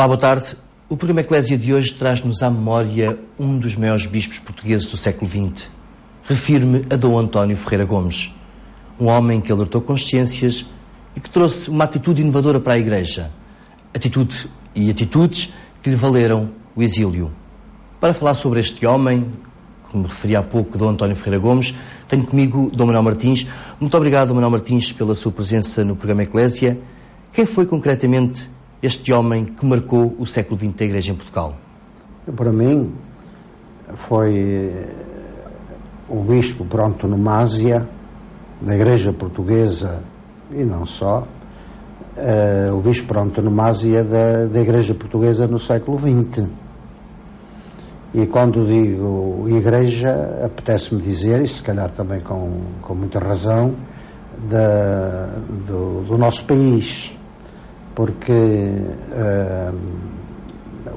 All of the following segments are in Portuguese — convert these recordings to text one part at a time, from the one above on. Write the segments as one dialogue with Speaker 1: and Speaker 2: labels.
Speaker 1: Olá, boa tarde. O programa Eclésia de hoje traz-nos à memória um dos maiores bispos portugueses do século XX. Refiro-me a Dom António Ferreira Gomes, um homem que alertou consciências e que trouxe uma atitude inovadora para a Igreja. Atitude e atitudes que lhe valeram o exílio. Para falar sobre este homem, que me referi há pouco, Dom António Ferreira Gomes, tenho comigo Dom Manuel Martins. Muito obrigado, Dom Manuel Martins, pela sua presença no programa Eclésia. Quem foi concretamente este homem que marcou o século XX da Igreja em Portugal?
Speaker 2: Para mim, foi o bispo por antonomasia da Igreja Portuguesa, e não só, o bispo por antonomasia da Igreja Portuguesa no século XX. E quando digo Igreja, apetece-me dizer, e se calhar também com muita razão, do nosso país, porque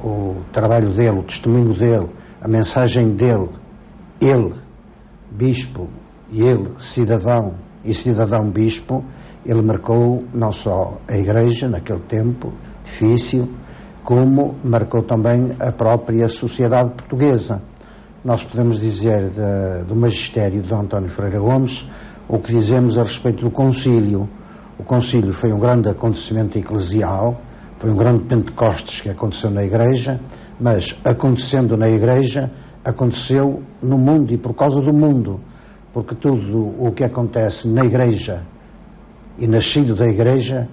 Speaker 2: o trabalho dele, o testemunho dele, a mensagem dele, ele, bispo, e ele, cidadão e cidadão bispo, ele marcou não só a Igreja naquele tempo difícil, como marcou também a própria sociedade portuguesa. Nós podemos dizer do magistério de Dom António Ferreira Gomes o que dizemos a respeito do concílio. O concílio foi um grande acontecimento eclesial, foi um grande Pentecostes que aconteceu na Igreja, mas acontecendo na Igreja, aconteceu no mundo e por causa do mundo, porque tudo o que acontece na Igreja e nascido da Igreja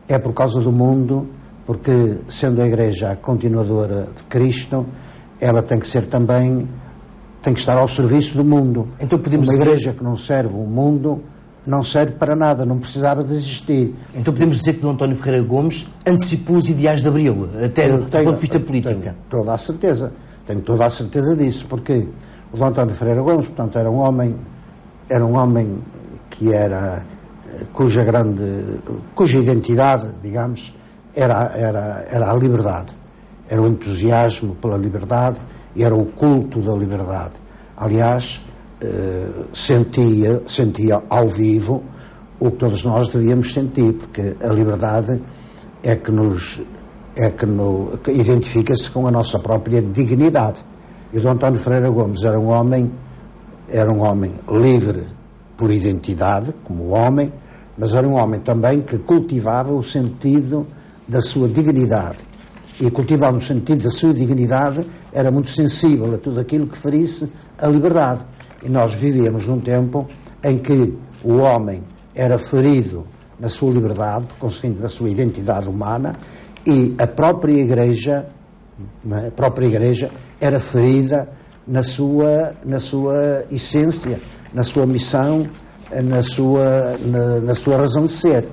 Speaker 2: é por causa do mundo, porque sendo a Igreja a continuadora de Cristo, ela tem que ser também, tem que estar ao serviço do mundo.
Speaker 1: Então podemos
Speaker 2: Uma Igreja que não serve o mundo não serve para nada, não precisava de existir.
Speaker 1: Então podemos dizer que Dom António Ferreira Gomes antecipou os ideais de Abril, até do ponto de vista político.
Speaker 2: Tenho toda a certeza disso, porque o Dom António Ferreira Gomes, portanto, era um homem que era, cuja identidade, digamos, era a liberdade, era o entusiasmo pela liberdade e era o culto da liberdade. Aliás, sentia ao vivo o que todos nós devíamos sentir, porque a liberdade que identifica-se com a nossa própria dignidade. E o Dom António Ferreira Gomes era um homem livre por identidade, como homem, mas era um homem também que cultivava o sentido da sua dignidade. E cultivando o sentido da sua dignidade era muito sensível a tudo aquilo que ferisse a liberdade. E nós vivíamos num tempo em que o homem era ferido na sua liberdade, por conseguinte na sua identidade humana, e a própria Igreja era ferida na sua essência, na sua missão, na sua razão de ser.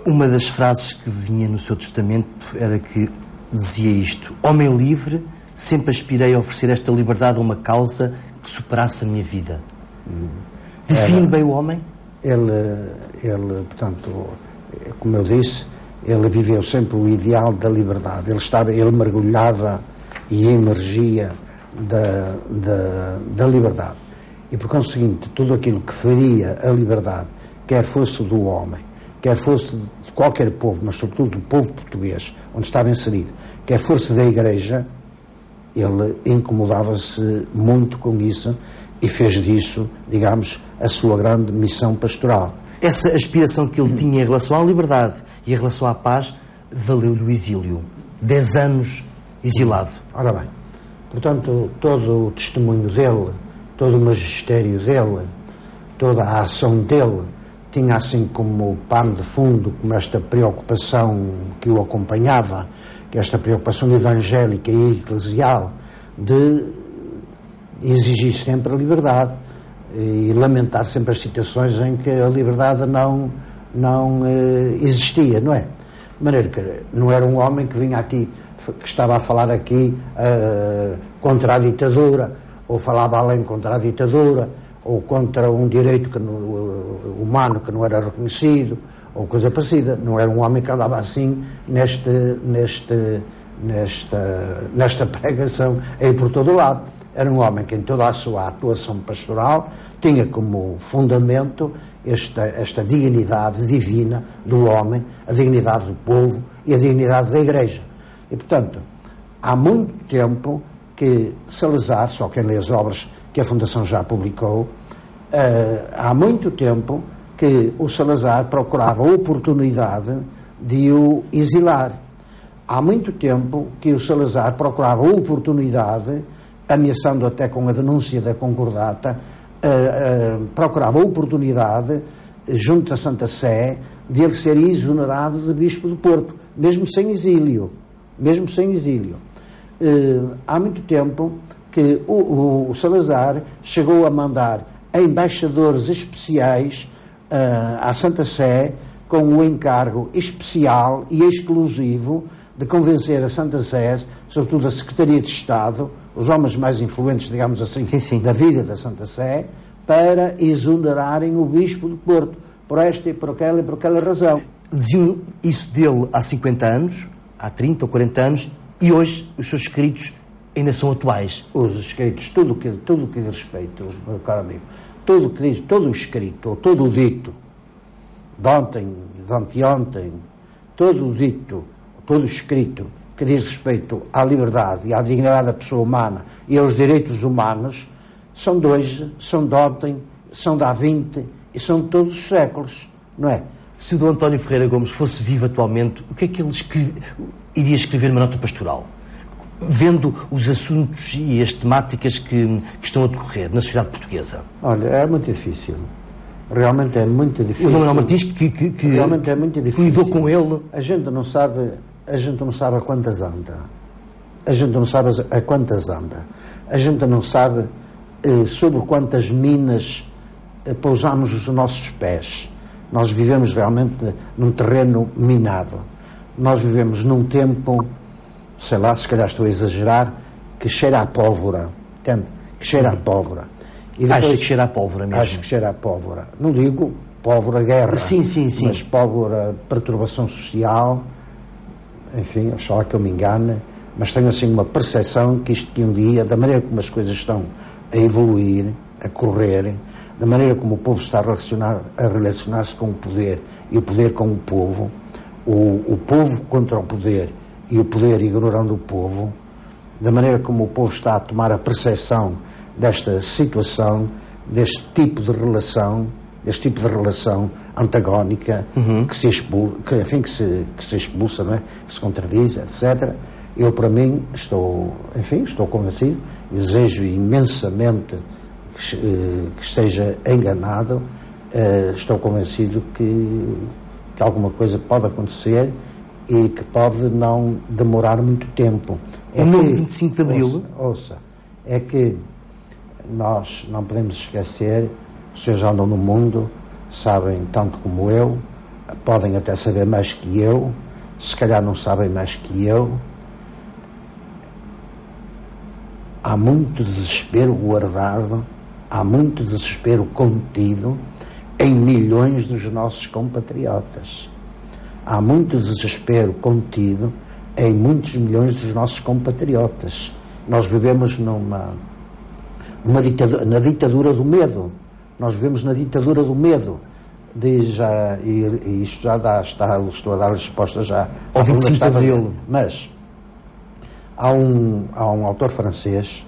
Speaker 1: Uma das frases que vinha no seu testamento era que dizia isto: homem livre, sempre aspirei a oferecer esta liberdade a uma causa que superasse a minha vida. Define bem o homem?
Speaker 2: Ele, portanto, como eu disse, ele viveu sempre o ideal da liberdade. Ele mergulhava e emergia da liberdade. E, por conseguinte, tudo aquilo que faria a liberdade, quer fosse do homem, quer fosse de qualquer povo, mas sobretudo do povo português, onde estava inserido, quer fosse da Igreja, ele incomodava-se muito com isso e fez disso, digamos, a sua grande missão pastoral.
Speaker 1: Essa aspiração que ele tinha em relação à liberdade e em relação à paz valeu-lhe o exílio. 10 anos exilado.
Speaker 2: Ora bem, portanto, todo o testemunho dele, todo o magistério dele, toda a ação dele, tinha assim como pano de fundo, como esta preocupação que o acompanhava, que esta preocupação evangélica e eclesial de exigir sempre a liberdade e lamentar sempre as situações em que a liberdade não existia, não é? De maneira que não era um homem que vinha aqui, que estava a falar aqui contra a ditadura, ou falava além contra a ditadura, ou contra um direito humano que não era reconhecido, ou coisa parecida. Não era um homem que andava assim nesta pregação aí por todo o lado. Era um homem que em toda a sua atuação pastoral tinha como fundamento esta dignidade divina do homem, a dignidade do povo e a dignidade da Igreja. E, portanto, há muito tempo que Salazar, só quem lê as obras que a Fundação já publicou, há muito tempo que o Salazar procurava a oportunidade de o exilar. Há muito tempo que o Salazar procurava a oportunidade, ameaçando até com a denúncia da Concordata, procurava a oportunidade, junto à Santa Sé, de ele ser exonerado de Bispo do Porto, mesmo sem exílio. Mesmo sem exílio. Há muito tempo que o Salazar chegou a mandar embaixadores especiais à Santa Sé com o encargo especial e exclusivo de convencer a Santa Sé, sobretudo a Secretaria de Estado, os homens mais influentes, digamos assim,
Speaker 1: sim.
Speaker 2: da vida da Santa Sé, para exonerarem o Bispo do Porto, por esta e por aquela razão.
Speaker 1: Diziam isso dele há 50 anos, há 30 ou 40 anos, e hoje os seus escritos ainda são atuais.
Speaker 2: Os escritos, tudo o que diz respeito, meu caro amigo, tudo o que diz, todo o escrito, ou todo o dito, de ontem, de anteontem, todo o dito, todo o escrito que diz respeito à liberdade e à dignidade da pessoa humana e aos direitos humanos, são de hoje, são de ontem, são de há 20 e são de todos os séculos, não é?
Speaker 1: Se o Dom António Ferreira Gomes fosse vivo atualmente, o que é que ele iria escrever numa nota pastoral? Vendo os assuntos e as temáticas que estão a decorrer na sociedade portuguesa.
Speaker 2: Olha, é muito difícil. Realmente é muito difícil.
Speaker 1: O Dom Manuel Martins que
Speaker 2: realmente é muito difícil.
Speaker 1: Lidou com ele.
Speaker 2: A gente não sabe a quantas anda. A gente não sabe a quantas anda. A gente não sabe sobre quantas minas pousamos os nossos pés. Nós vivemos realmente num terreno minado. Nós vivemos num tempo, sei lá, se calhar estou a exagerar, que cheira a pólvora. Entende? Que cheira a pólvora.
Speaker 1: E depois, acho que cheira a pólvora mesmo.
Speaker 2: Acho que cheira a pólvora. Não digo pólvora guerra.
Speaker 1: Sim.
Speaker 2: Mas pólvora perturbação social. Enfim, oxalá que eu me engane. Mas tenho assim uma percepção que isto que um dia, da maneira como as coisas estão a evoluir, a correr, da maneira como o povo está a relacionar-se com o poder e o poder com o povo, o povo contra o poder e o poder ignorando o povo, da maneira como o povo está a tomar a percepção desta situação, deste tipo de relação antagónica, que se expulsa, não é? Que se contradiz, etc. Eu, para mim, estou convencido, desejo imensamente que esteja enganado, estou convencido que alguma coisa pode acontecer e que pode não demorar muito tempo.
Speaker 1: É no 25 de Abril?
Speaker 2: Ouça, é que nós não podemos esquecer, os senhores andam no mundo, sabem tanto como eu, podem até saber mais que eu, se calhar não sabem mais que eu. Há muito desespero guardado, há muito desespero contido em milhões dos nossos compatriotas. Há muito desespero contido em muitos milhões dos nossos compatriotas. Nós vivemos na ditadura do medo. Nós vivemos na ditadura do medo. E isto já estou a dar resposta já
Speaker 1: ao 25 de Abril.
Speaker 2: Mas há um autor francês,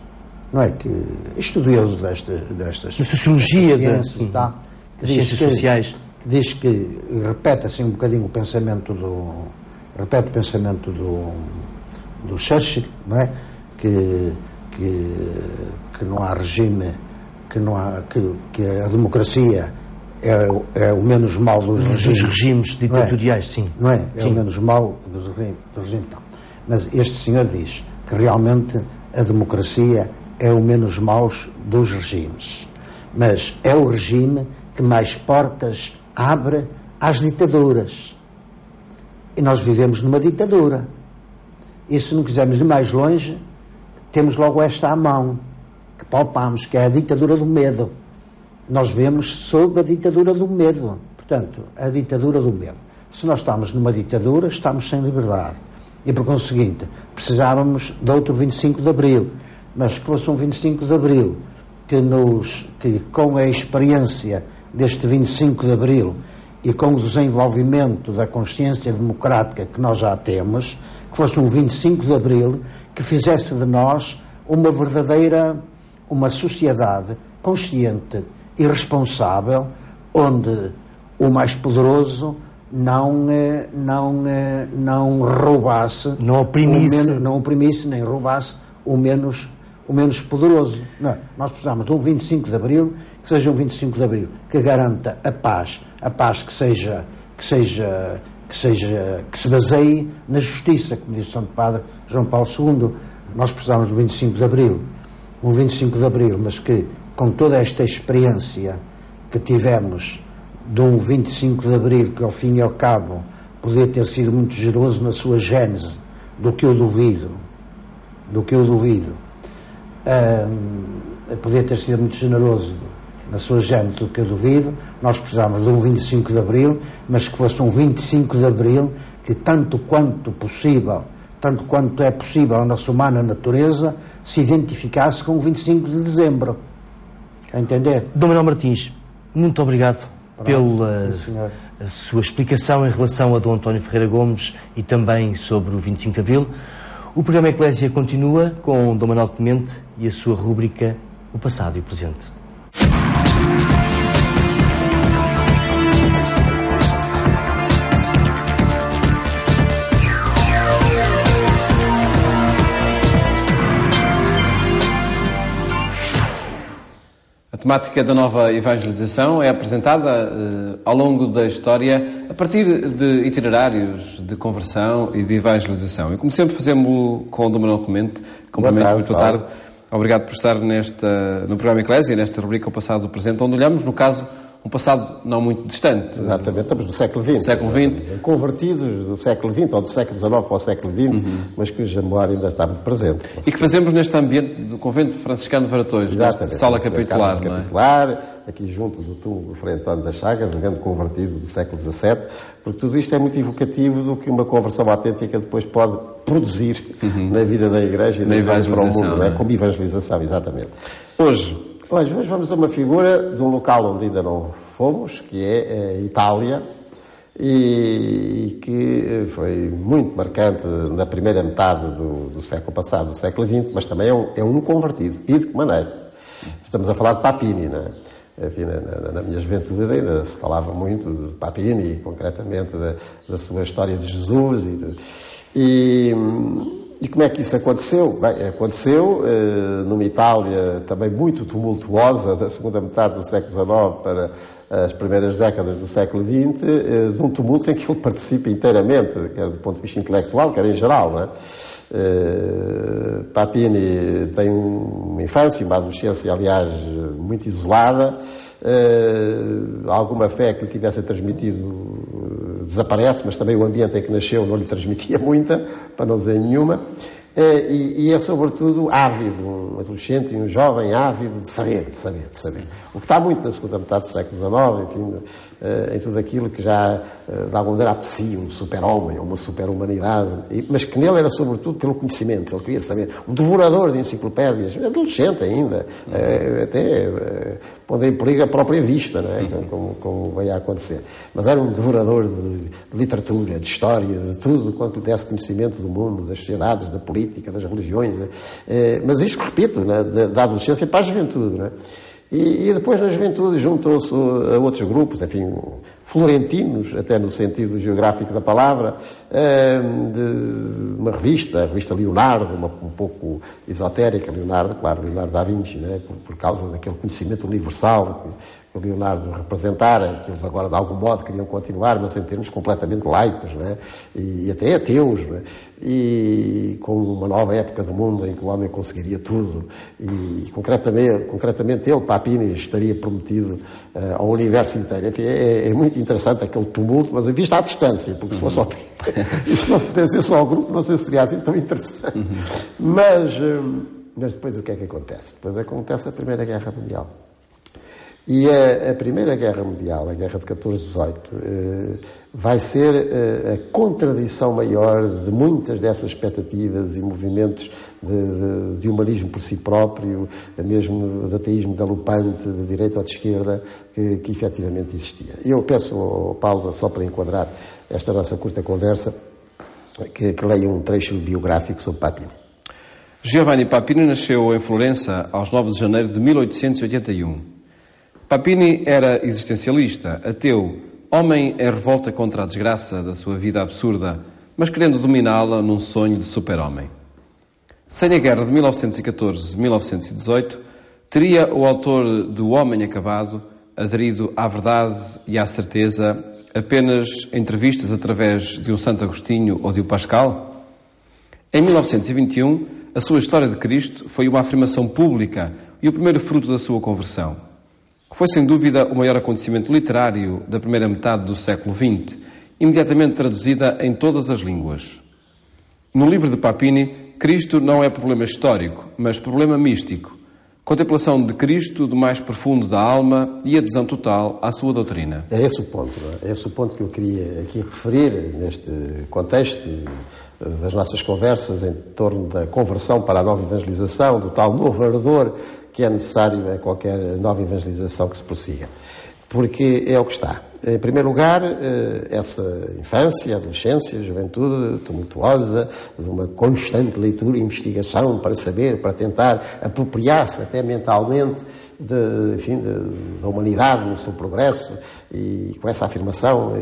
Speaker 2: não é, que estudioso destas
Speaker 1: sociologia das
Speaker 2: ciências
Speaker 1: sociais,
Speaker 2: que diz que repete assim um bocadinho o pensamento do Churchill, não é, que não há regime, que a democracia é o menos mau dos
Speaker 1: regimes ditatoriais, sim.
Speaker 2: Não é? É o menos mau dos regimes, não. Mas este senhor diz que realmente a democracia é o menos mau dos regimes. Mas é o regime que mais portas abre às ditaduras. E nós vivemos numa ditadura. E se não quisermos ir mais longe, temos logo esta à mão, que palpamos, que é a ditadura do medo. Nós vivemos sob a ditadura do medo. Portanto, a ditadura do medo. Se nós estamos numa ditadura, estamos sem liberdade. E, por conseguinte, precisávamos de outro 25 de Abril. Mas que fosse um 25 de Abril que com a experiência deste 25 de Abril e com o desenvolvimento da consciência democrática que nós já temos, que fosse um 25 de Abril que fizesse de nós uma sociedade consciente e responsável, onde o mais poderoso não roubasse,
Speaker 1: não
Speaker 2: oprimisse nem roubasse o menos poderoso. Não, nós precisamos de um 25 de Abril que seja um 25 de Abril que garanta a paz que se baseie na justiça, como disse o Santo Padre João Paulo II. Nós precisamos do 25 de Abril, um 25 de Abril, mas que, com toda esta experiência que tivemos de um 25 de Abril que, ao fim e ao cabo, podia ter sido muito generoso na sua gênese, do que eu duvido, podia ter sido muito generoso na sua gênese, do que eu duvido. Nós precisamos de um 25 de Abril, mas que fosse um 25 de Abril que, tanto quanto é possível a nossa humana natureza, se identificasse com o 25 de Dezembro. A entender?
Speaker 1: Dom Manuel Martins, muito obrigado pela sua explicação em relação a Dom António Ferreira Gomes e também sobre o 25 de Abril. O programa Eclésia continua com Dom Manuel Clemente e a sua rúbrica O Passado e o Presente.
Speaker 3: A temática da nova evangelização é apresentada ao longo da história a partir de itinerários de conversão e de evangelização. E como sempre fazemos com o Dom Manuel Clemente, cumprimento muito boa tarde. Obrigado por estar no programa Eclésia, nesta rubrica O Passado e o Presente, onde olhamos, no caso, um passado não muito distante.
Speaker 4: Exatamente, estamos no século XX.
Speaker 3: Século XX.
Speaker 4: Convertidos do século XX, ou do século XIX para o século XX, mas cuja memória ainda está muito presente.
Speaker 3: E que fazemos neste ambiente do Convento Franciscano de Varatoios, sala capitular, não é?
Speaker 4: Capitular, aqui junto do túmulo do Frei António das Chagas, um grande convertido do século XVII, porque tudo isto é muito evocativo do que uma conversão autêntica depois pode produzir na vida da Igreja e para o mundo, não é? Como evangelização, exatamente.
Speaker 3: Hoje
Speaker 4: vamos a uma figura de um local onde ainda não fomos, que é a Itália, e que foi muito marcante na primeira metade do século passado, do século XX, mas também é um convertido. E de que maneira? Estamos a falar de Papini, não é? Enfim, na minha juventude ainda se falava muito de Papini, concretamente da sua história de Jesus. E como é que isso aconteceu? Bem, aconteceu numa Itália também muito tumultuosa, da segunda metade do século XIX para as primeiras décadas do século XX, um tumulto em que ele participa inteiramente, quer do ponto de vista intelectual, quer em geral, não é? Papini tem uma infância, uma adolescência, aliás, muito isolada. Alguma fé que lhe tivesse transmitido desaparece, mas também o ambiente em que nasceu não lhe transmitia muita, para não dizer nenhuma. E é sobretudo ávido, um adolescente e um jovem ávido de saber. O que está muito na segunda metade do século XIX, enfim, em tudo aquilo que já de alguma maneira apetecia um super-homem ou uma super-humanidade, mas que nele era sobretudo pelo conhecimento. Ele queria saber, um devorador de enciclopédias, adolescente ainda, até pondo em perigo a própria vista, não é? Como veio a acontecer. Mas era um devorador de literatura, de história, de tudo quanto lhe desse conhecimento do mundo, das sociedades, da política, das religiões. Mas isto, repito, né, da adolescência para a juventude, não é? E depois na juventude juntou-se a outros grupos, enfim, florentinos, até no sentido geográfico da palavra, de uma revista, a revista Leonardo, um pouco esotérica, Leonardo da Vinci, né, por causa daquele conhecimento universal que o Leonardo representara, que eles agora de algum modo queriam continuar, mas em termos completamente laicos, né, e até ateus, né, e com uma nova época do mundo em que o homem conseguiria tudo, e concretamente ele, Papini, estaria prometido ao universo inteiro. Enfim, é muito interessante aquele tumulto, mas visto à distância, porque se fosse ao e se não pertencesse ao grupo, não sei se seria assim tão interessante. Mas depois o que é que acontece? Depois acontece a Primeira Guerra Mundial. E a Primeira Guerra Mundial, a Guerra de 14-18, vai ser a contradição maior de muitas dessas expectativas e movimentos de humanismo por si próprio, mesmo de ateísmo galopante, de direita ou de esquerda, que efetivamente existia. Eu peço ao Paulo, só para enquadrar esta nossa curta conversa, que leia um trecho biográfico sobre Papini.
Speaker 3: Giovanni Papini nasceu em Florença aos 9 de janeiro de 1881. Papini era existencialista, ateu, homem em revolta contra a desgraça da sua vida absurda, mas querendo dominá-la num sonho de super-homem. Sem a guerra de 1914-1918, teria o autor do Homem Acabado aderido à verdade e à certeza apenas em entrevistas através de um Santo Agostinho ou de um Pascal? Em 1921, a sua história de Cristo foi uma afirmação pública e o primeiro fruto da sua conversão, que foi sem dúvida o maior acontecimento literário da primeira metade do século XX, imediatamente traduzida em todas as línguas. No livro de Papini, Cristo não é problema histórico, mas problema místico, contemplação de Cristo do mais profundo da alma e adesão total à sua doutrina.
Speaker 4: É esse o ponto, não é? É esse o ponto que eu queria aqui referir neste contexto das nossas conversas em torno da conversão para a nova evangelização, do tal novo ardor que é necessário a qualquer nova evangelização que se prossiga. Porque é o que está. Em primeiro lugar, essa infância, adolescência, juventude tumultuosa, de uma constante leitura e investigação para saber, para tentar apropriar-se até mentalmente da humanidade no seu progresso, e com essa afirmação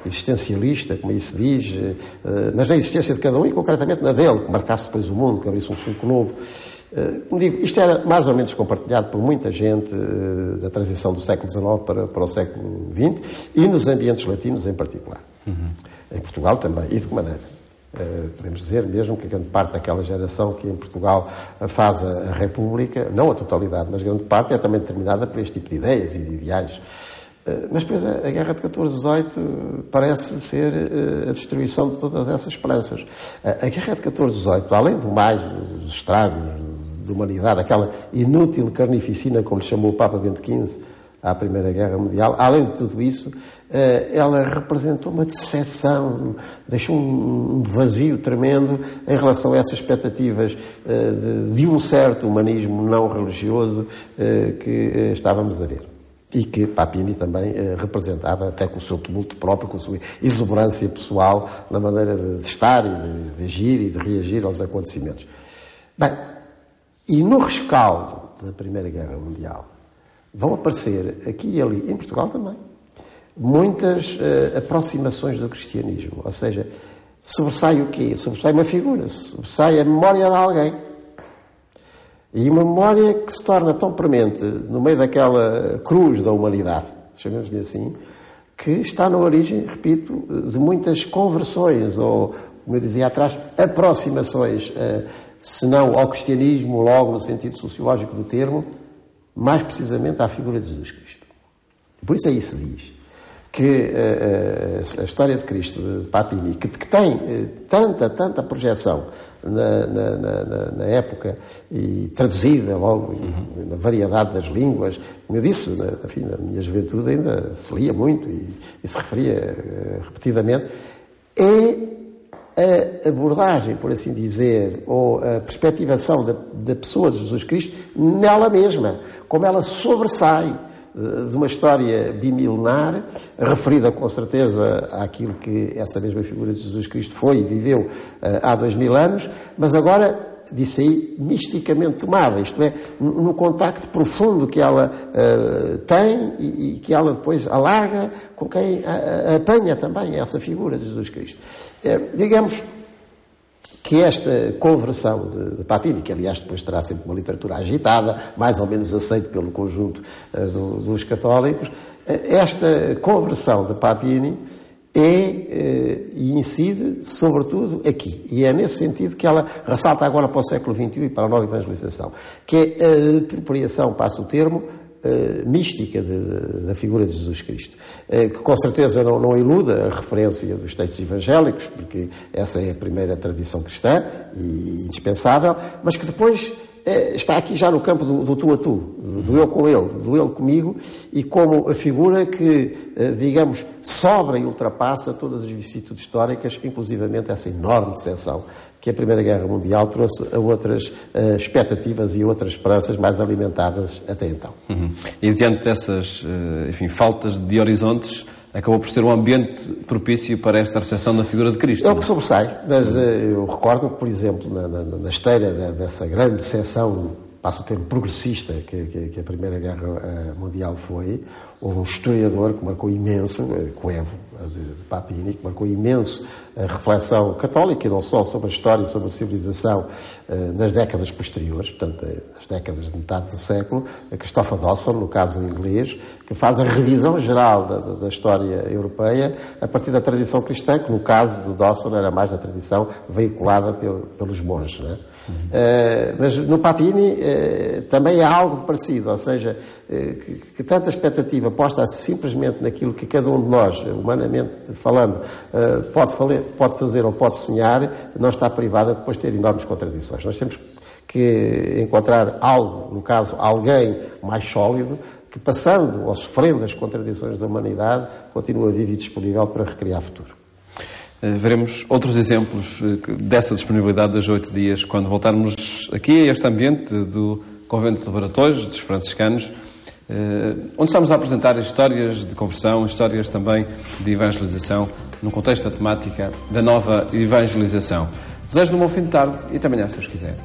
Speaker 4: existencialista, como aí se diz, mas na existência de cada um e concretamente na dele, que marcasse depois o mundo, que abrisse um sulco novo. Como digo, isto era mais ou menos compartilhado por muita gente da transição do século XIX para o século XX e nos ambientes latinos em particular. Em Portugal também. E de que maneira? Podemos dizer mesmo que grande parte daquela geração que em Portugal faz a República, não a totalidade, mas grande parte é também determinada por este tipo de ideias e de ideais. Mas depois a Guerra de 14-18 parece ser a destruição de todas essas esperanças. A Guerra de 14-18, além do mais dos estragos da humanidade, aquela inútil carnificina, como lhe chamou o Papa Bento XV à Primeira Guerra Mundial, além de tudo isso, ela representou uma decepção, deixou um vazio tremendo em relação a essas expectativas de um certo humanismo não religioso que estávamos a ver. E que Papini também representava, até com o seu tumulto próprio, com a sua exuberância pessoal, na maneira de estar e de agir e de reagir aos acontecimentos. Bem, e no rescaldo da Primeira Guerra Mundial vão aparecer, aqui e ali, em Portugal também, muitas aproximações do cristianismo. Ou seja, sobressai o quê? Sobressai uma figura, sobressai a memória de alguém. E uma memória que se torna tão premente no meio daquela cruz da humanidade, chamemos-lhe assim, que está na origem, repito, de muitas conversões, ou, como eu dizia atrás, aproximações, se não ao cristianismo, logo no sentido sociológico do termo, mais precisamente à figura de Jesus Cristo. Por isso aí se diz que a história de Cristo, de Papini, que tem tanta projeção na época e traduzida logo na variedade das línguas, como eu disse, na minha juventude ainda se lia muito e se referia repetidamente, é a abordagem, por assim dizer, ou a perspectivação da pessoa de Jesus Cristo nela mesma, como ela sobressai de uma história bimilenar, referida com certeza àquilo que essa mesma figura de Jesus Cristo foi e viveu há 2000 anos, mas agora, disse aí, misticamente tomada, isto é, no contacto profundo que ela tem e que ela depois alarga com quem apanha também essa figura de Jesus Cristo. Digamos que esta conversão de Papini, que aliás depois terá sempre uma literatura agitada, mais ou menos aceita pelo conjunto dos católicos, esta conversão de Papini e incide sobretudo aqui. E é nesse sentido que ela ressalta agora para o século XXI e para a nova evangelização, que é a apropriação, passo o termo, mística da figura de Jesus Cristo, que com certeza não iluda a referência dos textos evangélicos, porque essa é a primeira tradição cristã e indispensável, mas que depois está aqui já no campo do tu a tu, do eu com ele, do ele comigo, e como a figura que, digamos, sobra e ultrapassa todas as vicissitudes históricas, inclusivamente essa enorme decepção que a Primeira Guerra Mundial trouxe a outras expectativas e outras esperanças mais alimentadas até então.
Speaker 3: E diante dessas, enfim, faltas de horizontes, acabou por ser um ambiente propício para esta recepção da figura de Cristo.
Speaker 4: É o que sobressai, mas eu recordo que, por exemplo, na esteira dessa grande decepção, passo o termo progressista, que a Primeira Guerra Mundial foi, houve um historiador que marcou imenso, Coevo, de Papini, que marcou imenso a reflexão católica, e não só sobre a história e sobre a civilização nas décadas posteriores, portanto, as décadas de metade do século, a Christopher Dawson, no caso inglês, que faz a revisão geral da história europeia a partir da tradição cristã, que no caso do Dawson era mais da tradição veiculada pelos monges, não é? Mas no Papini também há algo parecido, ou seja, que tanta expectativa posta simplesmente naquilo que cada um de nós, humanamente falando, pode fazer ou pode sonhar, não está privada de depois ter enormes contradições. Nós temos que encontrar algo, no caso, alguém mais sólido, que passando ou sofrendo as contradições da humanidade, continua vivo e disponível para recriar futuro.
Speaker 3: Veremos outros exemplos dessa disponibilidade dos 8 dias quando voltarmos aqui a este ambiente do Convento de Varatões, dos franciscanos, onde estamos a apresentar histórias de conversão, histórias também de evangelização, no contexto da temática da nova evangelização. Desejo-lhe um bom fim de tarde e até amanhã, se os quiser.